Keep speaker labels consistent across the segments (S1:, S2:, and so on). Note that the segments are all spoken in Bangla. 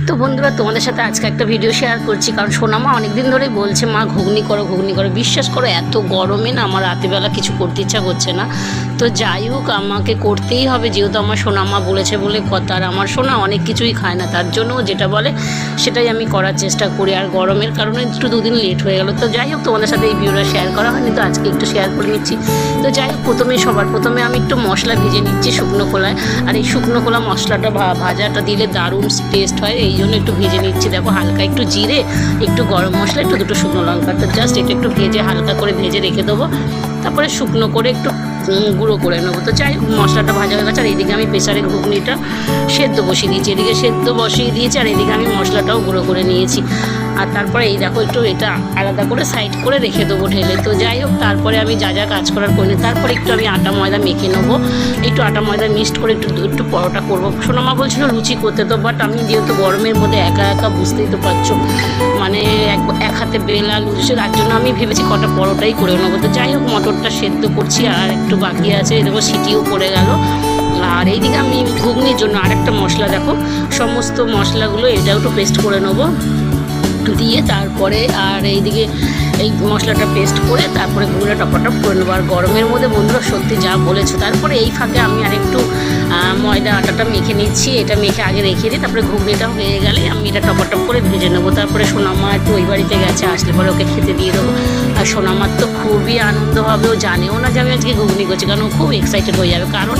S1: তো বন্ধুরা, তোমাদের সাথে আজকে একটা ভিডিও শেয়ার করছি, কারণ সোনামা অনেকদিন ধরেই বলছে মা ঘুগনি করো ঘুগনি করো। বিশ্বাস করো, এত গরমে না আমার রাতেরবেলা কিছু করতে ইচ্ছা করছে না। তো যাই হোক, আমাকে করতেই হবে, যেহেতু আমার সোনামা বলেছে বলে কথা। আর আমার সোনা অনেক কিছুই খায় না, তার জন্য যেটা বলে সেটাই আমি করার চেষ্টা করি। আর গরমের কারণে একটু দুদিন লেট হয়ে গেল। তো যাই হোক, তোমাদের সাথে এই ভিডিওটা শেয়ার করা হয়নি, তো আজকে একটু শেয়ার করে নিচ্ছি। তো যাই হোক, সবার প্রথমে আমি একটু মশলা ভেজে নিচ্ছি শুকনো খোলায়। আর এই শুকনো খোলা মশলাটা ভাজাটা দিলে দারুণ টেস্ট হয়, এই জন্য একটু ভেজে নিচ্ছি। দেখো, হালকা একটু জিরে, একটু গরম মশলা, একটু দুটো শুকনো লঙ্কা, তো জাস্ট এটা একটু ভেজে হালকা করে ভেজে রেখে দেবো। তারপরে শুকনো করে একটু গুঁড়ো করে নেবো। তো যাই হোক, মশলাটা ভাজা হয়ে গেছে। আর এদিকে আমি প্রেসারে ঘুগনিটা সেদ্ধ বসিয়ে দিয়েছি, এদিকে সেদ্ধ বসিয়ে দিয়েছি, আর এদিকে আমি মশলাটাও গুঁড়ো করে নিয়েছি। আর তারপরে এই দেখো, একটু এটা আলাদা করে সাইড করে রেখে দেবো ঢেলে। তো যাই হোক, তারপরে আমি যা যা কাজ করার করি, তারপরে একটু আমি আটা ময়দা মেখে নেবো। একটু আটা ময়দা মিক্সড করে একটু পরোটা করবো। সোনামা বলছিল লুচি করতে, তো বাট আমি যেহেতু গরমের মধ্যে একা একা, বুঝতেই তো পারছো, মানে এক হাতে বেলা লুচি, তার জন্য আমি ভেবেছি কটা পরোটাই করে নেবো। তো যাই হোক, মটরটা সেদ্ধ করছি, আর একটু বাকি আছে, দেখো সিটিও পড়ে গেল। আর এইদিকে আমি ঘুগনির জন্য আরেকটা মশলা, দেখো সমস্ত মশলাগুলো এটাও একটু পেস্ট করে নেবো দিয়ে, তারপরে আর এইদিকে এই মশলাটা পেস্ট করে তারপরে ঘুগনিটা টপাটপ করে নেবো। আর গরমের মধ্যে বন্ধুরা সত্যি যা বলেছো। তারপরে এই ফাঁকে আমি আরেকটু ময়দা আটাটা মেখে নিচ্ছি, এটা মেখে আগে রেখে দিই, তারপরে ঘুগনিটা হয়ে গেলে আমি এটা টপাটপ করে ভেজে নেবো। তারপরে সোনামা একটু ওই বাড়িতে গেছে, আসলে পরে ওকে খেতে দিয়ে দেবো। আর সোনামার তো খুবই আনন্দ হবে, ও জানেও না যে আমি আজকে ঘুগনি করছি, কারণ ও খুব এক্সাইটেড হয়ে যাবে, কারণ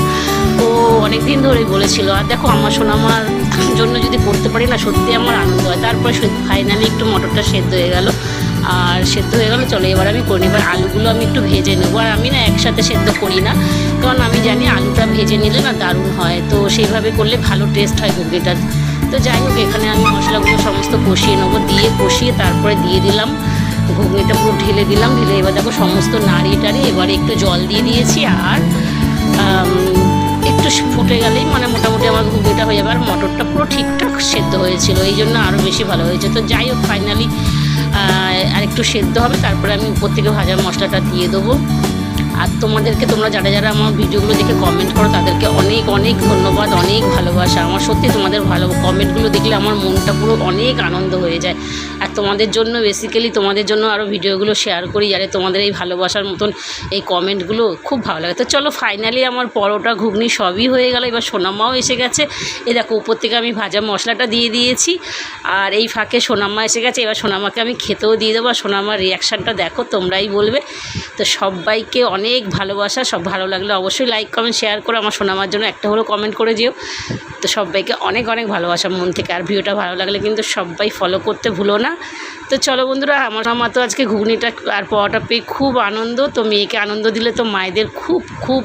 S1: ও অনেক দিন ধরেই বলেছিল। আর দেখো, আমার সোনামার জন্য যদি করতে পারি না, সত্যি আমার আনন্দ হয়। তারপরে ফাইনালি একটু মটরটা সেদ্ধ হয়ে গেল, আর সেদ্ধ হয়ে গেলো। চলো এবার আমি করে নিই। এবার আলুগুলো আমি একটু ভেজে নেবো। আর আমি না একসাথে সেদ্ধ করি না, কারণ আমি জানি আলুটা ভেজে নিলে না দারুণ হয়, তো সেইভাবে করলে ভালো টেস্ট হয় ঘুগনিটার। তো যাই হোক, এখানে আমি মশলাগুলো সমস্ত কষিয়ে নেবো, দিয়ে কষিয়ে তারপরে দিয়ে দিলাম ঘুগনিটা, পুরো ঢেলে দিলাম। ঢেলে এবার দেখো সমস্ত নাড়িয়ে টাড়িয়ে এবারে একটু জল দিয়ে দিয়েছি। আর একটু ফুটে গেলেই মানে মোটামুটি আমার ঘুগনিটা হয়ে যাবে। আর মটরটা পুরো ঠিকঠাক সেদ্ধ হয়েছিল, এই জন্য আরও বেশি ভালো হয়েছে। তো যাই হোক, ফাইনালি আর একটু সেদ্ধ হবে, তারপরে আমি উপর থেকে ভাজা মশলাটা দিয়ে দেবো। আর তোমরা যারা আমার ভিডিওগুলো দেখে কমেন্ট করো, তাদেরকে অনেক অনেক ধন্যবাদ, অনেক ভালোবাসা। আমার সত্যি তোমাদের ভালো কমেন্টগুলো দেখলে আমার মনটা পুরো অনেক আনন্দ হয়ে যায়। আর তোমাদের জন্য বেসিক্যালি তোমাদের জন্য আরও ভিডিওগুলো শেয়ার করি, যাতে তোমাদের এই ভালোবাসার মতন এই কমেন্টগুলো খুব ভালো লাগে। তো চলো, ফাইনালি আমার পরোটা ঘুগনি সবই হয়ে গেল। এবার সোনামাও এসে গেছে, এই দেখো উপর থেকে আমি ভাজা মশলাটা দিয়ে দিয়েছি। আর এই ফাঁকে সোনামা এসে গেছে, এবার সোনামাকে আমি খেতেও দিয়ে দেবো। আর সোনামার রিয়াকশানটা দেখো, তোমরাই বলবে। তো সবাইকে অনেক ভালোবাসা, সব ভালো লাগলে অবশ্যই লাইক কমেন্ট শেয়ার করে আমার সোনামার জন্য একটা হলেও কমেন্ট করে যেও। তো সবাইকে অনেক অনেক ভালোবাসা মন থেকে। আর ভিডিওটা ভালো লাগলে কিন্তু সবাই ফলো করতে ভুলো না। তো চলো বন্ধুরা, আমার তো আজকে ঘুগনিটা আর পরোটা পেয়ে খুব আনন্দ। তো মেয়েকে আনন্দ দিলে তো মায়েদের খুব খুব